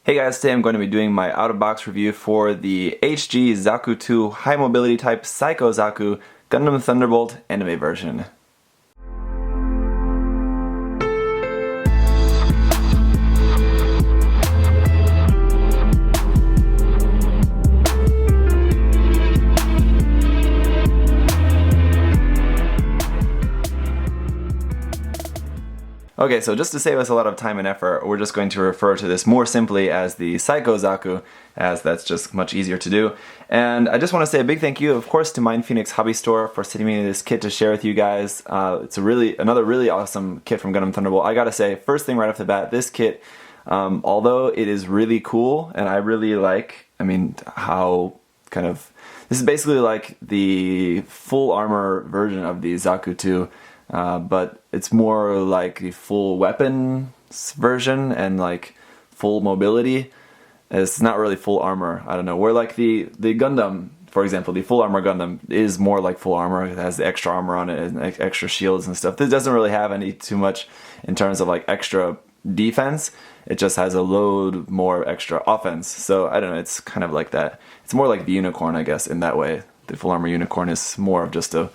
Hey guys, today I'm going to be doing my out-of-box review for the HG Zaku 2 High Mobility Type Psycho Zaku Gundam Thunderbolt Anime version. Okay, so just to save us a lot of time and effort, we're just going to refer to this more simply as the Psycho Zaku, as that's just much easier to do. And I just want to say a big thank you, of course, to MindFenix Hobby Store for sending me this kit to share with you guys. It's another really awesome kit from Gundam Thunderbolt. I gotta say, first thing right off the bat, this kit, although it is really cool, and I really like, how kind of, this is basically like the full armor version of the Zaku 2. But it's more like the full weapons version and like full mobility. It's not really full armor. I don't know. Where like the Gundam, for example, the full armor Gundam is more like full armor. It has the extra armor on it and extra shields and stuff. This doesn't really have any too much in terms of like extra defense. It just has a load more extra offense. So I don't know. It's kind of like that. It's more like the unicorn, I guess, in that way. The full armor unicorn is more of just a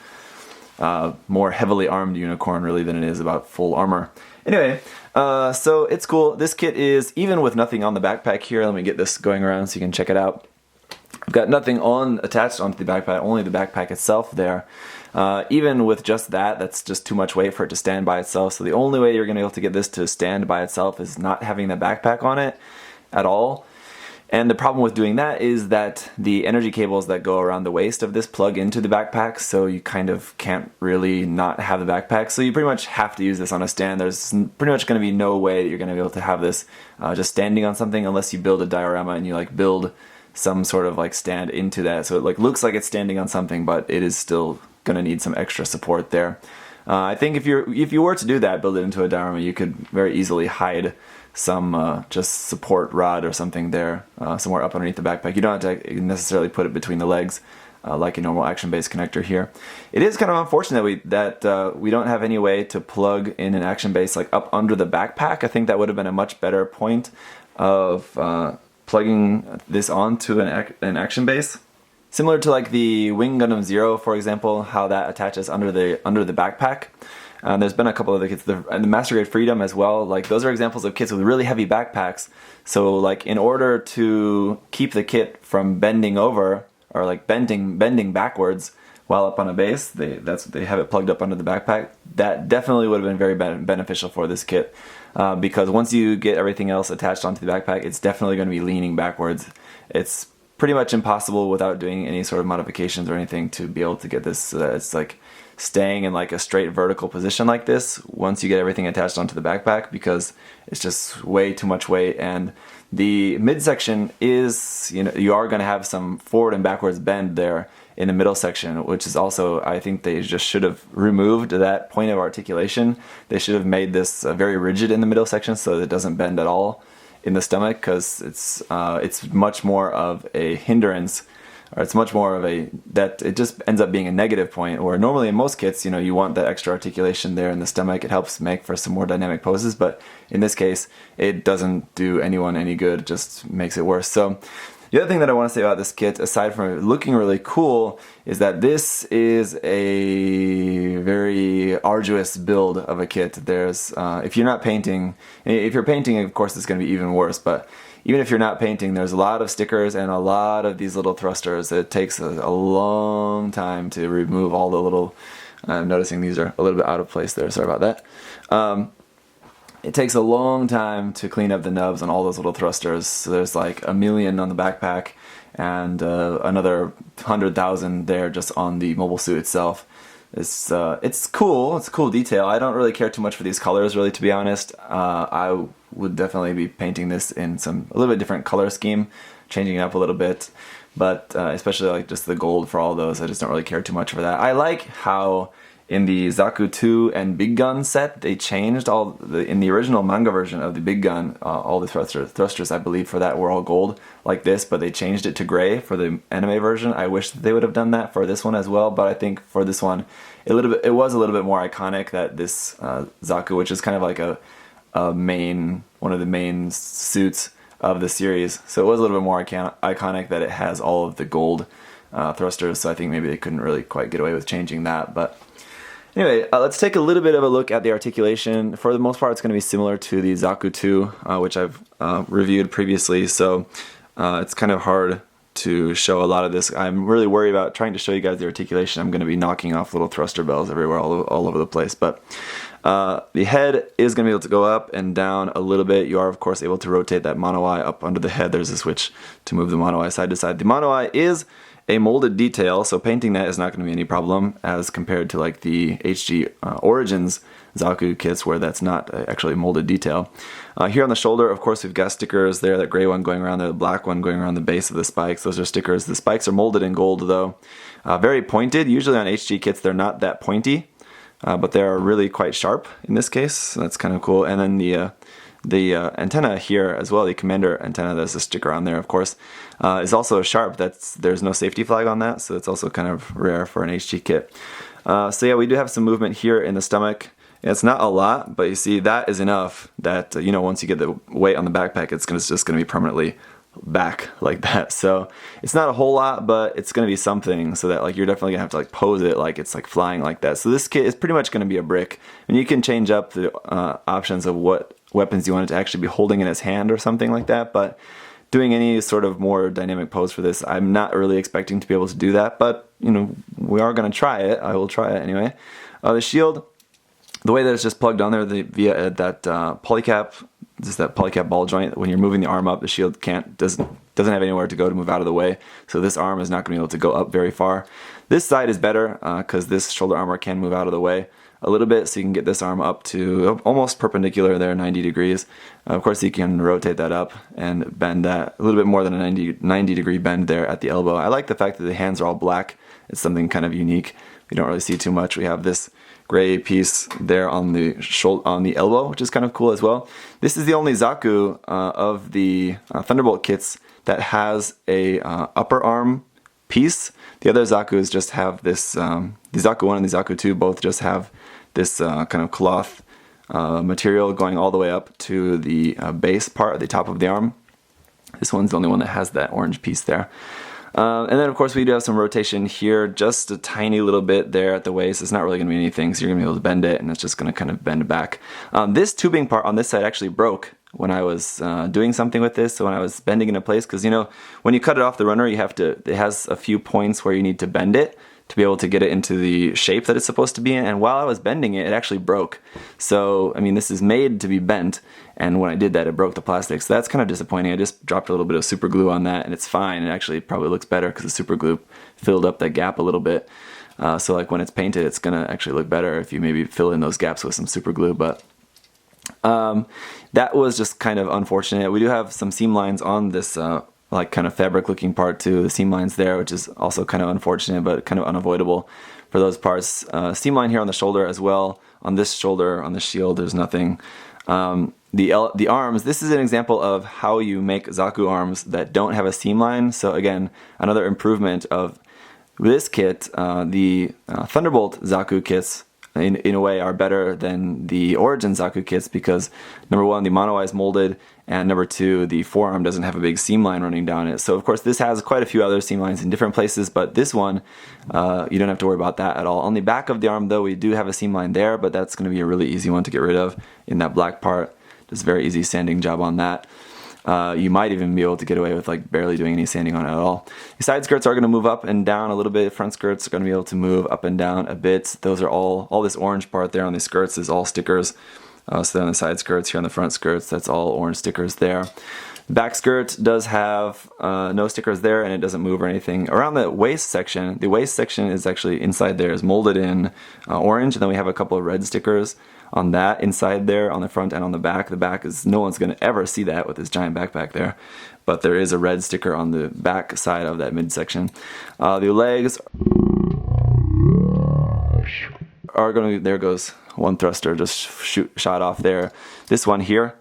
more heavily armed unicorn really than it is about full armor. Anyway, so it's cool. This kit is, even with nothing on the backpack here, let me get this going around so you can check it out. I've got nothing attached onto the backpack, only the backpack itself there. Even with just that, that's just too much weight for it to stand by itself. So the only way you're going to be able to get this to stand by itself is not having the backpack on it at all. And the problem with doing that is that the energy cables that go around the waist of this plug into the backpack, so you kind of can't really not have the backpack. So you pretty much have to use this on a stand. There's pretty much going to be no way that you're going to be able to have this just standing on something unless you build a diorama and you like build some sort of like stand into that. So it like looks like it's standing on something, but it is still going to need some extra support there. I think if you were to do that, build it into a diorama, you could very easily hide some just support rod or something there, somewhere up underneath the backpack. You don't have to necessarily put it between the legs like a normal action-based connector here. It is kind of unfortunate that we don't have any way to plug in an action base like up under the backpack. I think that would have been a much better point of plugging this onto an action base. Similar to like the Wing Gundam Zero, for example, how that attaches under the backpack. There's been a couple other kits, and the Master Grade Freedom as well. Like those are examples of kits with really heavy backpacks. So like in order to keep the kit from bending over or like bending backwards while up on a base, they have it plugged up under the backpack. That definitely would have been very beneficial for this kit because once you get everything else attached onto the backpack, it's definitely going to be leaning backwards. It's pretty much impossible without doing any sort of modifications or anything to be able to get this so that it's like staying in like a straight vertical position like this once you get everything attached onto the backpack, because it's just way too much weight. And the midsection is, you are going to have some forward and backwards bend there in the middle section, which is also, I think they just should have removed that point of articulation. They should have made this very rigid in the middle section so that it doesn't bend at all in the stomach, because it's much more of a hindrance, or it's much more of that it just ends up being a negative point, where normally in most kits, you want that extra articulation there in the stomach. It helps make for some more dynamic poses, but in this case, it doesn't do anyone any good, it just makes it worse. So the other thing that I want to say about this kit, aside from it looking really cool, is that this is a very arduous build of a kit. There's, if you're painting, of course it's going to be even worse, but even if you're not painting, there's a lot of stickers and a lot of these little thrusters. It takes a long time to remove all the little, I'm noticing these are a little bit out of place there, sorry about that. It takes a long time to clean up the nubs on all those little thrusters. So there's like 1 million on the backpack and another 100,000 there just on the mobile suit itself. It's cool. It's a cool detail. I don't really care too much for these colors, really, to be honest. I would definitely be painting this in a little bit different color scheme, changing it up a little bit. But especially like just the gold for all those, I just don't really care too much for that. I like how in the Zaku 2 and Big Gun set, they changed in the original manga version of the Big Gun, all the thrusters I believe for that were all gold like this, but they changed it to gray for the anime version. I wish that they would have done that for this one as well, but I think for this one, it was a little bit more iconic that this Zaku, which is kind of like one of the main suits of the series. So it was a little bit more iconic that it has all of the gold thrusters, so I think maybe they couldn't really quite get away with changing that. But anyway, let's take a little bit of a look at the articulation. For the most part, it's going to be similar to the Zaku 2, which I've reviewed previously, so it's kind of hard to show a lot of this. I'm really worried about trying to show you guys the articulation. I'm going to be knocking off little thruster bells everywhere, all over the place. But the head is going to be able to go up and down a little bit. You are, of course, able to rotate that mono eye up under the head. There's a switch to move the mono eye side to side. The mono eye is a molded detail, so painting that is not going to be any problem as compared to like the HG Origins Zaku kits where that's not actually a molded detail. Here on the shoulder, of course, we've got stickers there, that gray one going around there, the black one going around the base of the spikes. Those are stickers. The spikes are molded in gold though. Very pointed. Usually on HG kits they're not that pointy, but they're really quite sharp in this case, so that's kind of cool. And then the antenna here as well, the commander antenna, there's a sticker on there of course, is also sharp. There's no safety flag on that, so it's also kind of rare for an HG kit. So yeah, we do have some movement here in the stomach. It's not a lot, but you see that is enough that you know, once you get the weight on the backpack, it's just going to be permanently back like that. So it's not a whole lot, but it's going to be something, so that like you're definitely gonna have to like pose it like it's like flying like that. So this kit is pretty much going to be a brick, and you can change up the options of what weapons you want it to actually be holding in its hand or something like that. But doing any sort of more dynamic pose for this, I'm not really expecting to be able to do that, but you know, we are going to try it. I will try it anyway. The shield, the way that it's just plugged on there via that polycap, just that polycap ball joint, when you're moving the arm up, the shield doesn't have anywhere to go to move out of the way, so this arm is not going to be able to go up very far. This side is better because this shoulder armor can move out of the way a little bit, so you can get this arm up to almost perpendicular there, 90 degrees. Of course, you can rotate that up and bend that a little bit more than a 90 degree bend there at the elbow. I like the fact that the hands are all black. It's something kind of unique. We don't really see too much. We have this gray piece there on the elbow, which is kind of cool as well. This is the only Zaku of the Thunderbolt kits that has a upper arm piece. The other Zakus just have this, the Zaku 1 and the Zaku 2 both just have this kind of cloth material going all the way up to the base part at the top of the arm. This one's the only one that has that orange piece there. And then of course we do have some rotation here, just a tiny little bit there at the waist. It's not really going to be anything, so you're going to be able to bend it, and it's just going to kind of bend back. This tubing part on this side actually broke when I was doing something with this, so when I was bending into place, because you know, when you cut it off the runner, you have to, it has a few points where you need to bend it to be able to get it into the shape that it's supposed to be in, and while I was bending it, it actually broke. So, I mean, this is made to be bent, and when I did that, it broke the plastic, so that's kind of disappointing. I just dropped a little bit of super glue on that, and it's fine. It actually probably looks better because the super glue filled up that gap a little bit. So like when it's painted, it's gonna actually look better if you maybe fill in those gaps with some super glue, but that was just kind of unfortunate. We do have some seam lines on this like kind of fabric looking part too, the seam lines there, which is also kind of unfortunate but kind of unavoidable for those parts. Seam line here on the shoulder as well. On this shoulder, on the shield, there's nothing. The arms, this is an example of how you make Zaku arms that don't have a seam line. So again, another improvement of this kit. The Thunderbolt Zaku kits in a way are better than the Origin Zaku kits because number one, the mono eye is molded, and number two, the forearm doesn't have a big seam line running down it. So of course this has quite a few other seam lines in different places, but this one you don't have to worry about that at all. On the back of the arm though, we do have a seam line there, but that's going to be a really easy one to get rid of in that black part. Just a very easy sanding job on that. You might even be able to get away with like barely doing any sanding on it at all. The side skirts are going to move up and down a little bit. Front skirts are going to be able to move up and down a bit. Those are all this orange part there on the skirts is all stickers. So on the side skirts, here on the front skirts, that's all orange stickers there. The back skirt does have no stickers there, and it doesn't move or anything. Around the waist section is actually inside there is molded in orange, and then we have a couple of red stickers on that inside there on the front and on the back. The back is, no one's going to ever see that with this giant backpack there, but there is a red sticker on the back side of that midsection. The legs are going to, there goes one thruster just shot off there. This one here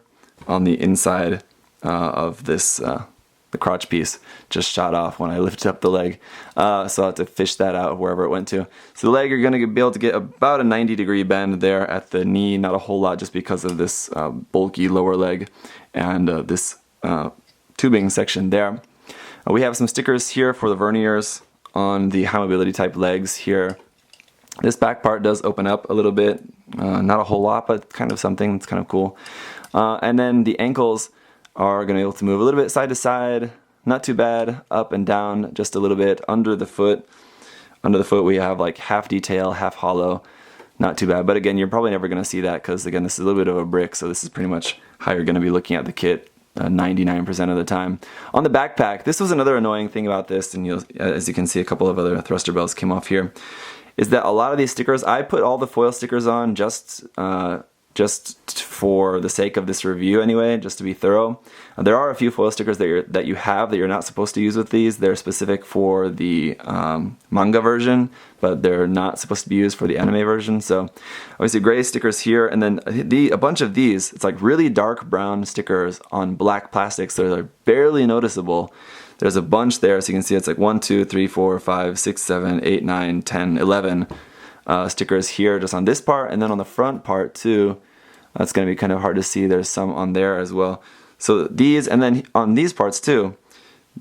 on the inside of this the crotch piece just shot off when I lifted up the leg, so I'll have to fish that out wherever it went to. So the leg, you're going to be able to get about a 90-degree bend there at the knee, not a whole lot just because of this bulky lower leg and this tubing section there. We have some stickers here for the verniers on the high mobility type legs here. This back part does open up a little bit, not a whole lot, but kind of something. It's kind of cool. And then the ankles are going to be able to move a little bit side to side, not too bad, up and down just a little bit. Under the foot we have like half detail, half hollow, not too bad. But again, you're probably never going to see that because again, this is a little bit of a brick, so this is pretty much how you're going to be looking at the kit 99% of the time. On the backpack, this was another annoying thing about this, and as you can see, a couple of other thruster bells came off here, is that a lot of these stickers, I put all the foil stickers on just for the sake of this review anyway, just to be thorough. There are a few foil stickers that you have that you're not supposed to use with these. They're specific for the manga version, but they're not supposed to be used for the anime version. So obviously gray stickers here, and then a bunch of these, it's like really dark brown stickers on black plastic, so they're barely noticeable. There's a bunch there, so you can see it's like 1, 2, 3, 4, 5, 6, 7, 8, 9, 10, 11 stickers here just on this part, and then on the front part too. That's going to be kind of hard to see. There's some on there as well. So these, and then on these parts too,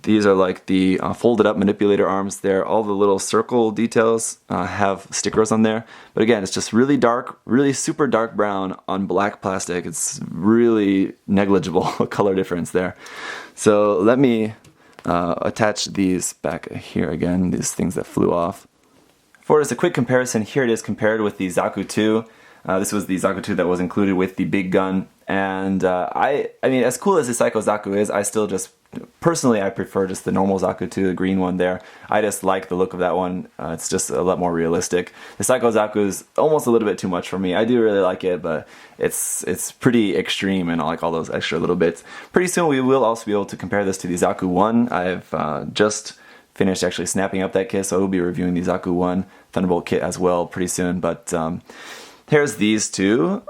these are like the folded up manipulator arms there. All the little circle details have stickers on there. But again, it's just really dark, really super dark brown on black plastic. It's really negligible color difference there. So let me attach these back here again, these things that flew off. For just a quick comparison, here it is compared with the Zaku 2. This was the Zaku 2 that was included with the big gun, and I mean, as cool as the Psycho Zaku is, I still just, personally, I prefer just the normal Zaku 2, the green one there. I just like the look of that one. It's just a lot more realistic. The Psycho Zaku is almost a little bit too much for me. I do really like it, but it's pretty extreme, and I like all those extra little bits. Pretty soon we will also be able to compare this to the Zaku 1. I've just finished actually snapping up that kit, so I will be reviewing the Zaku 1 Thunderbolt kit as well pretty soon, but here's these two.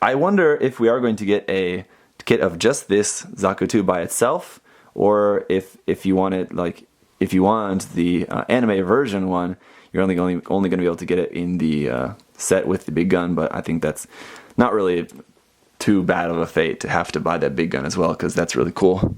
I wonder if we are going to get a kit of just this Zaku 2 by itself, or if you want it, like if you want the anime version one, you're only going to be able to get it in the set with the big gun. But I think that's not really too bad of a fate to have to buy that big gun as well, because that's really cool.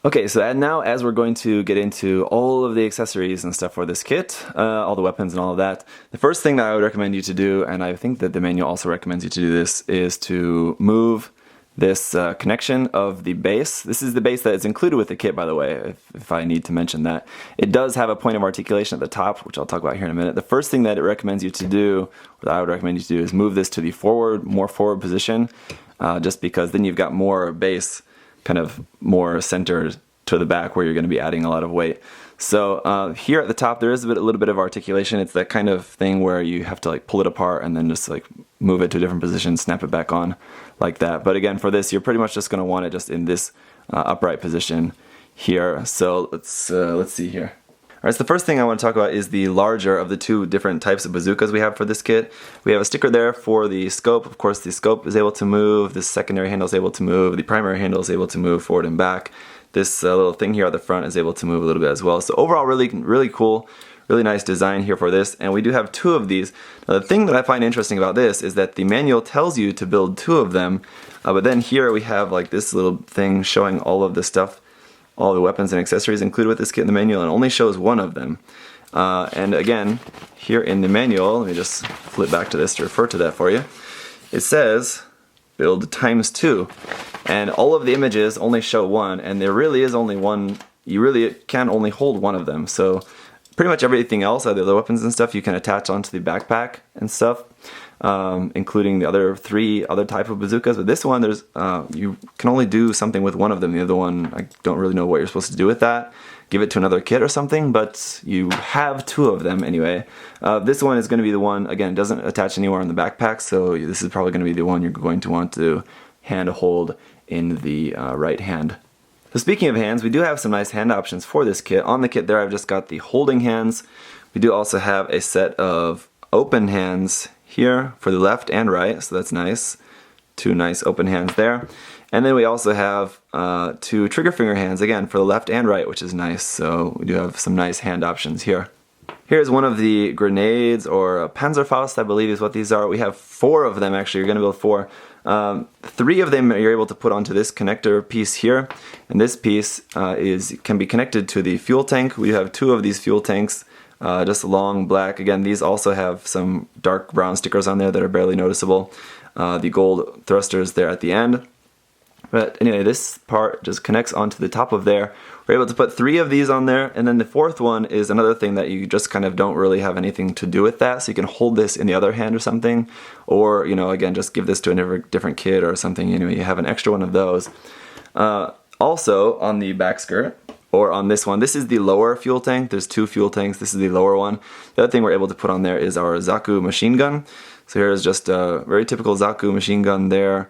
Okay, so now as we're going to get into all of the accessories and stuff for this kit, all the weapons and all of that, the first thing that I would recommend you to do, and I think that the manual also recommends you to do this, is to move this connection of the base. This is the base that is included with the kit, by the way, if I need to mention that. It does have a point of articulation at the top, which I'll talk about here in a minute. The first thing that it recommends you to do, or that I would recommend you to do, is move this to the more forward position, just because then you've got more base kind of more centered to the back where you're going to be adding a lot of weight. So here at the top there is a little bit of articulation. It's that kind of thing where you have to like pull it apart and then just like move it to a different position, snap it back on like that. But again, for this you're pretty much just going to want it just in this upright position here. So let's see here. Alright, so the first thing I want to talk about is the larger of the two different types of bazookas we have for this kit. We have a sticker there for the scope. Of course, the scope is able to move, the secondary handle is able to move, the primary handle is able to move forward and back. This little thing here at the front is able to move a little bit as well. So overall, really cool, really nice design here for this. And we do have two of these. Now, the thing that I find interesting about this is that the manual tells you to build two of them, but then here we have like this little thing showing all of the stuff, all the weapons and accessories included with this kit in the manual, and it only shows one of them. And again, here in the manual, let me just flip back to this to refer to that for you. It says build ×2, and all of the images only show one, and there really is only one. You really can only hold one of them. So pretty much everything else, other the weapons and stuff, you can attach onto the backpack and stuff, including the other three other type of bazookas. But this one, there's you can only do something with one of them. The other one, I don't really know what you're supposed to do with that. Give it to another kit or something, but you have two of them anyway. This one is going to be the one, again, it doesn't attach anywhere on the backpack, so this is probably going to be the one you're going to want to hand hold in the right hand. So speaking of hands, we do have some nice hand options for this kit. On the kit there, I've just got the holding hands. We do also have a set of open hands here for the left and right, so that's nice. Two nice open hands there. And then we also have two trigger finger hands, again, for the left and right, which is nice. So we do have some nice hand options here. Here's one of the grenades, or Panzerfaust, I believe is what these are. We have 4 of them actually. You're going to build 4. 3 of them you're able to put onto this connector piece here, and this piece can be connected to the fuel tank. We have 2 of these fuel tanks, just long black. Again, these also have some dark brown stickers on there that are barely noticeable. The gold thrusters there at the end. But anyway, this part just connects onto the top of there. We're able to put 3 of these on there, and then the 4th one is another thing that you just kind of don't really have anything to do with that, so you can hold this in the other hand or something, or, you know, again, just give this to a different kid or something. You know, you have an extra one of those. Also, on the back skirt, or on this one, this is the lower fuel tank. There's 2 fuel tanks. This is the lower one. The other thing we're able to put on there is our Zaku machine gun. So here's just a very typical Zaku machine gun there.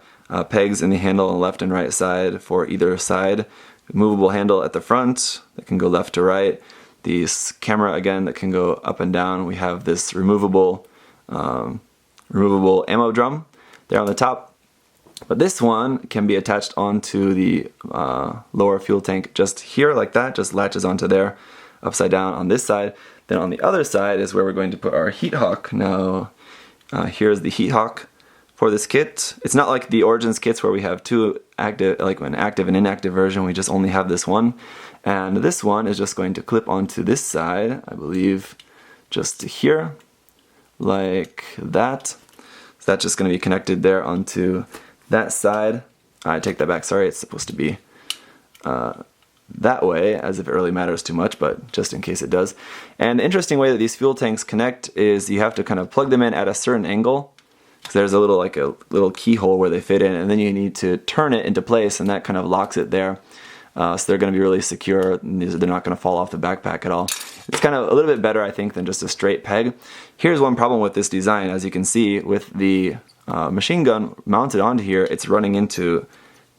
Pegs in the handle on the left and right side for either side. Movable handle at the front that can go left to right. The camera again that can go up and down. We have this removable ammo drum there on the top. But this one can be attached onto the lower fuel tank just here like that. Just latches onto there, upside down on this side. Then on the other side is where we're going to put our heat hawk. Now here's the heat hawk for this kit. It's not like the Origins kits where we have 2 active, like an active and inactive version. We just only have this one. And this one is just going to clip onto this side, I believe, just here, like that. So that's just going to be connected there onto that side. I take that back, sorry, it's supposed to be that way, as if it really matters too much, but just in case it does. And the interesting way that these fuel tanks connect is you have to kind of plug them in at a certain angle. So there's a little keyhole where they fit in, and then you need to turn it into place, and that kind of locks it there. So they're going to be really secure, and they're not going to fall off the backpack at all. It's kind of a little bit better, I think, than just a straight peg. Here's one problem with this design. As you can see, with the machine gun mounted onto here, it's running into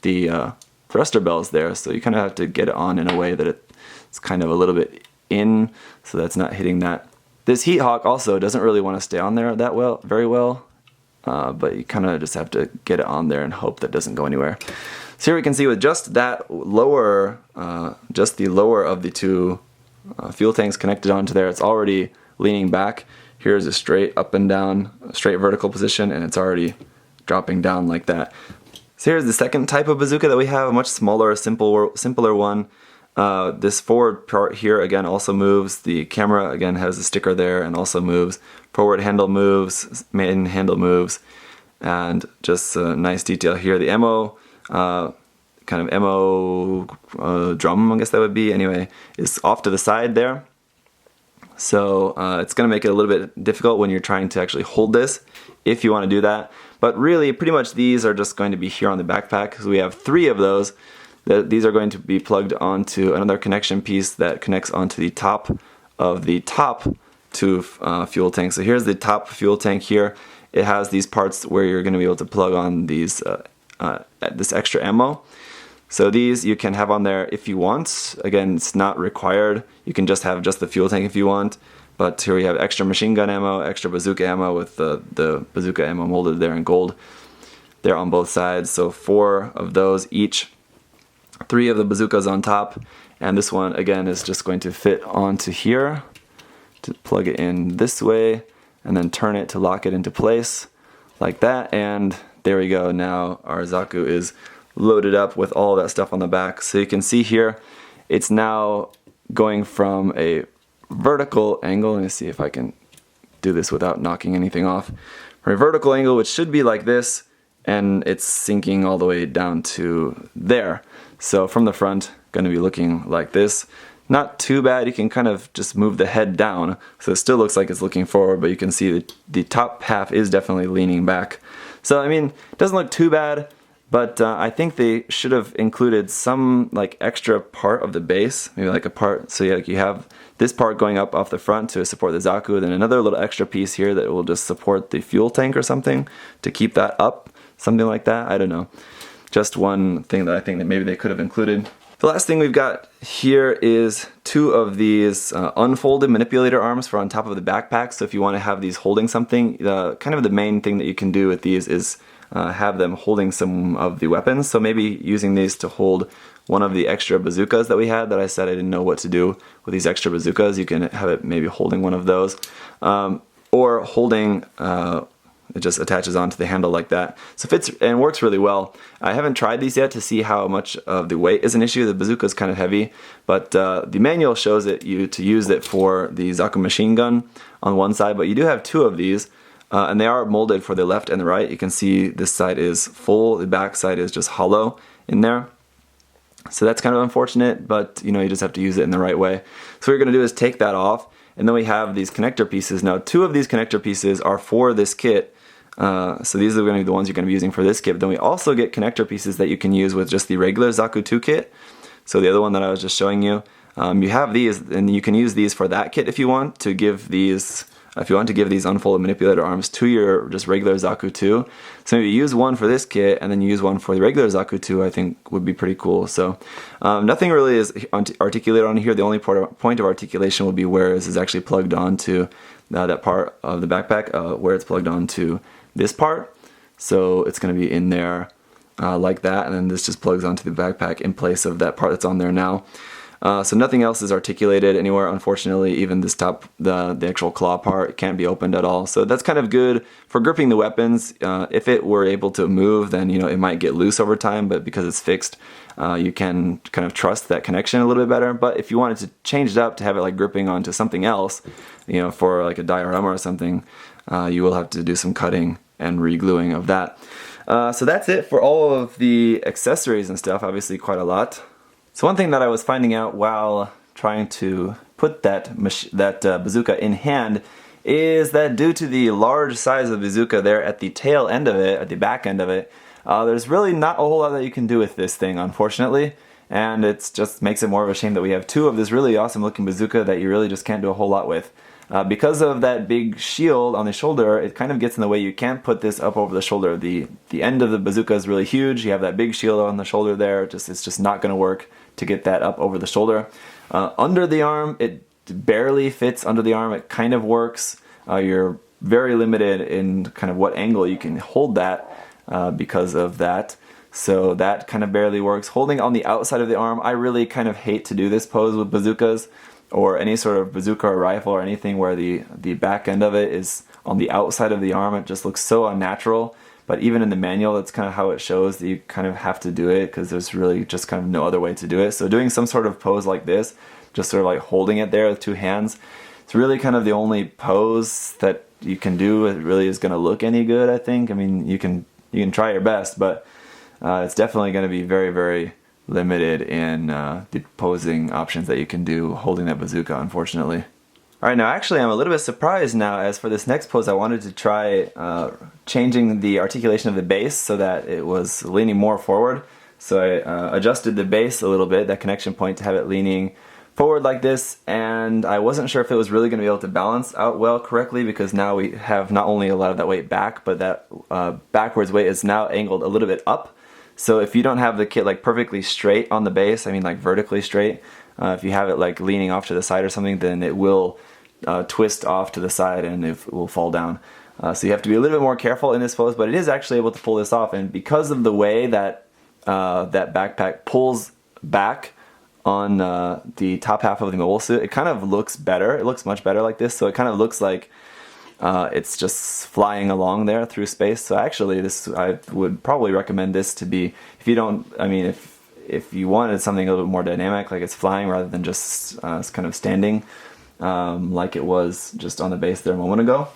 the thruster bells there, so you kind of have to get it on in a way that it's kind of a little bit in, so that's not hitting that. This heat hawk also doesn't really want to stay on there very well. But you kind of just have to get it on there and hope that doesn't go anywhere. So here we can see with just that lower, just the lower of the 2 fuel tanks connected onto there, it's already leaning back. Here's a straight up and down, straight vertical position, and it's already dropping down like that. So here's the second type of bazooka that we have, a much smaller, simpler one. This forward part here again also moves. The camera again has a sticker there and also moves. Forward handle moves, main handle moves, and just a nice detail here. The ammo, kind of ammo drum, I guess that would be, anyway, is off to the side there. So it's going to make it a little bit difficult when you're trying to actually hold this, if you want to do that. But really, pretty much these are just going to be here on the backpack, because we have 3 of those. These are going to be plugged onto another connection piece that connects onto the top of the top 2 fuel tanks. So here's the top fuel tank here. It has these parts where you're going to be able to plug on these this extra ammo. So these you can have on there if you want. Again, it's not required. You can just have just the fuel tank if you want. But here we have extra machine gun ammo, extra bazooka ammo with the bazooka ammo molded there in gold there on both sides. So 4 of those each. 3 of the bazookas on top, and this one again is just going to fit onto here to plug it in this way and then turn it to lock it into place like that, and there we go. Now our Zaku is loaded up with all that stuff on the back. So you can see here it's now going from a vertical angle. Let me see if I can do this without knocking anything off. From a vertical angle, which should be like this, and it's sinking all the way down to there. So from the front, going to be looking like this. Not too bad. You can kind of just move the head down, so it still looks like it's looking forward, but you can see that the top half is definitely leaning back. So I mean, it doesn't look too bad, but I think they should have included some like extra part of the base, maybe like a part, so you have this part going up off the front to support the Zaku, then another little extra piece here that will just support the fuel tank or something to keep that up, something like that. I don't know. Just one thing that I think that maybe they could have included. The last thing we've got here is 2 of these unfolded manipulator arms for on top of the backpack. So if you want to have these holding something, kind of the main thing that you can do with these is have them holding some of the weapons. So maybe using these to hold one of the extra bazookas that we had that I said I didn't know what to do with these extra bazookas. You can have it maybe holding one of those, or holding, it just attaches onto the handle like that. So fits and works really well. I haven't tried these yet to see how much of the weight is an issue. The bazooka is kind of heavy, but the manual shows you to use it for the Zaku machine gun on one side, but you do have two of these, and they are molded for the left and the right. You can see this side is full, the back side is just hollow in there. So that's kind of unfortunate, but you just have to use it in the right way. So what we're going to do is take that off, and then we have these connector pieces. Now, two of these connector pieces are for this kit. So these are going to be the ones you're going to be using for this kit. But then we also get connector pieces that you can use with just the regular Zaku 2 kit. So the other one that I was just showing you, you have these, and you can use these for that kit if you want to give these. If you want to give these unfolded manipulator arms to your just regular Zaku 2. So maybe use one for this kit and then use one for the regular Zaku 2, I think would be pretty cool. So nothing really is articulated on here. The only point of articulation will be where this is actually plugged onto that part of the backpack, where it's plugged onto this part. So it's going to be in there like that, and then this just plugs onto the backpack in place of that part that's on there now. So nothing else is articulated anywhere, unfortunately. Even this top, the actual claw part can't be opened at all. So that's kind of good for gripping the weapons. If it were able to move, then it might get loose over time, but because it's fixed, you can kind of trust that connection a little bit better. But if you wanted to change it up to have it like gripping onto something else, for like a diorama or something, you will have to do some cutting and re-gluing of that. So that's it for all of the accessories and stuff, obviously quite a lot. So one thing that I was finding out while trying to put that bazooka in hand is that due to the large size of the bazooka there at the tail end of it, at the back end of it, there's really not a whole lot that you can do with this thing, unfortunately. And it just makes it more of a shame that we have two of this really awesome looking bazooka that you really just can't do a whole lot with. Because of that big shield on the shoulder, it kind of gets in the way. You can't put this up over the shoulder. The end of the bazooka is really huge. You have that big shield on the shoulder there. It's just not going to work to get that up over the shoulder. Under the arm, it barely fits under the arm. It kind of works. You're very limited in kind of what angle you can hold that because of that. So that kind of barely works. Holding on the outside of the arm, I really kind of hate to do this pose with bazookas, or any sort of bazooka or rifle or anything where the back end of it is on the outside of the arm. It just looks so unnatural. But even in the manual, that's kind of how it shows that you kind of have to do it, because there's really just kind of no other way to do it. So doing some sort of pose like this, just sort of like holding it there with two hands, it's really kind of the only pose that you can do. It really is going to look any good, I think. I mean, you can try your best, but it's definitely going to be very, very limited in the posing options that you can do holding that bazooka, unfortunately. Alright, now actually I'm a little bit surprised now, as for this next pose I wanted to try changing the articulation of the base so that it was leaning more forward. So I adjusted the base a little bit, that connection point, to have it leaning forward like this, and I wasn't sure if it was really going to be able to balance out well correctly, because now we have not only a lot of that weight back, but that backwards weight is now angled a little bit up. So if you don't have the kit like perfectly straight on the base, I mean like vertically straight, if you have it like leaning off to the side or something, then it will twist off to the side and it will fall down. So you have to be a little bit more careful in this pose, but it is actually able to pull this off. And because of the way that that backpack pulls back on the top half of the mobile suit, it kind of looks better. It looks much better like this. So it kind of looks like it's just flying along there through space. So actually, I would probably recommend this to be, if you don't, I mean, if you wanted something a little bit more dynamic, like it's flying rather than just kind of standing, like it was just on the base there a moment ago,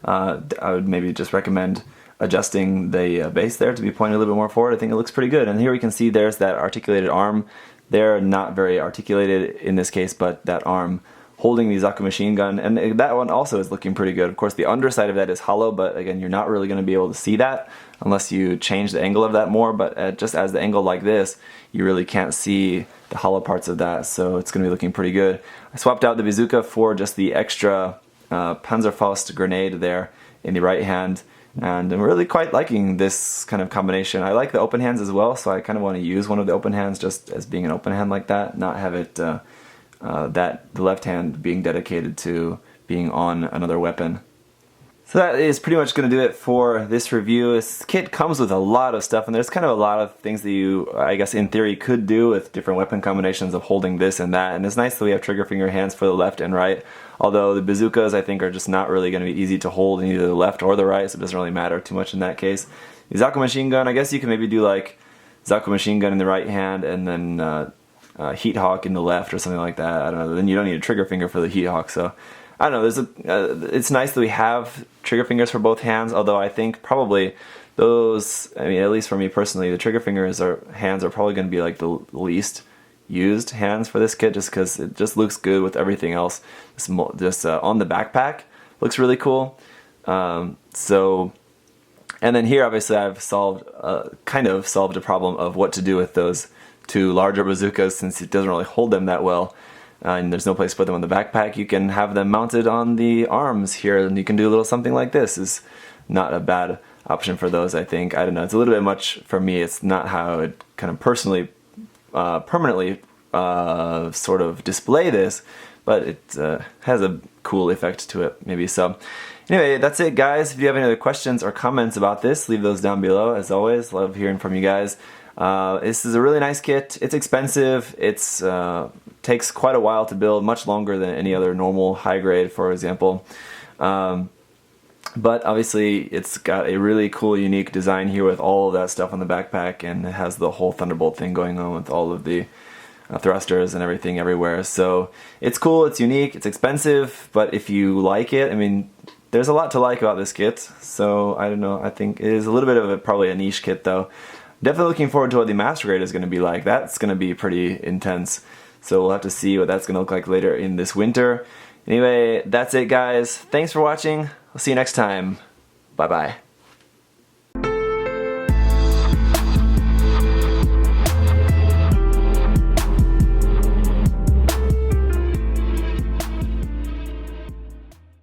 I would maybe just recommend adjusting the base there to be pointed a little bit more forward. I think it looks pretty good. And here we can see there's that articulated arm. They're not very articulated in this case, but that arm holding the Zaku machine gun, and that one also is looking pretty good. Of course, the underside of that is hollow, but again, you're not really going to be able to see that unless you change the angle of that more. But just as the angle like this, you really can't see the hollow parts of that, so it's going to be looking pretty good. I swapped out the bazooka for just the extra Panzerfaust grenade there in the right hand, and I'm really quite liking this kind of combination. I like the open hands as well, so I kind of want to use one of the open hands just as being an open hand like that, not have it the left hand being dedicated to being on another weapon. So that is pretty much going to do it for this review. This kit comes with a lot of stuff, and there's kind of a lot of things that you, I guess in theory, could do with different weapon combinations of holding this and that. And it's nice that we have trigger finger hands for the left and right, although the bazookas I think are just not really going to be easy to hold in either the left or the right, so it doesn't really matter too much in that case. The Zaku machine gun, I guess you can maybe do like Zaku machine gun in the right hand and then Heat Hawk in the left or something like that. I don't know, then you don't need a trigger finger for the Heat Hawk, so I don't know, it's nice that we have trigger fingers for both hands, although I think probably those, I mean, at least for me personally, the trigger fingers hands are probably going to be like the least used hands for this kit, just because it just looks good with everything else. This on the backpack looks really cool. So, and then here obviously I've kind of solved a problem of what to do with those two larger bazookas, since it doesn't really hold them that well. And there's no place to put them on the backpack. You can have them mounted on the arms here, and you can do a little something like this. Is not a bad option for those, I think. I don't know, it's a little bit much for me. It's not how it kind of personally, permanently sort of display this, but it has a cool effect to it, maybe. So anyway, that's it, guys. If you have any other questions or comments about this, leave those down below. As always, love hearing from you guys. This is a really nice kit. It's expensive. It's takes quite a while to build, much longer than any other normal high grade, for example. But obviously it's got a really cool, unique design here with all of that stuff on the backpack, and it has the whole Thunderbolt thing going on with all of the thrusters and everything everywhere. So it's cool, it's unique, it's expensive, but if you like it, I mean, there's a lot to like about this kit. So I don't know, I think it is a little bit of probably a niche kit though. Definitely looking forward to what the Master Grade is going to be like. That's going to be pretty intense. So we'll have to see what that's going to look like later in this winter. Anyway, that's it, guys. Thanks for watching. I'll see you next time. Bye-bye.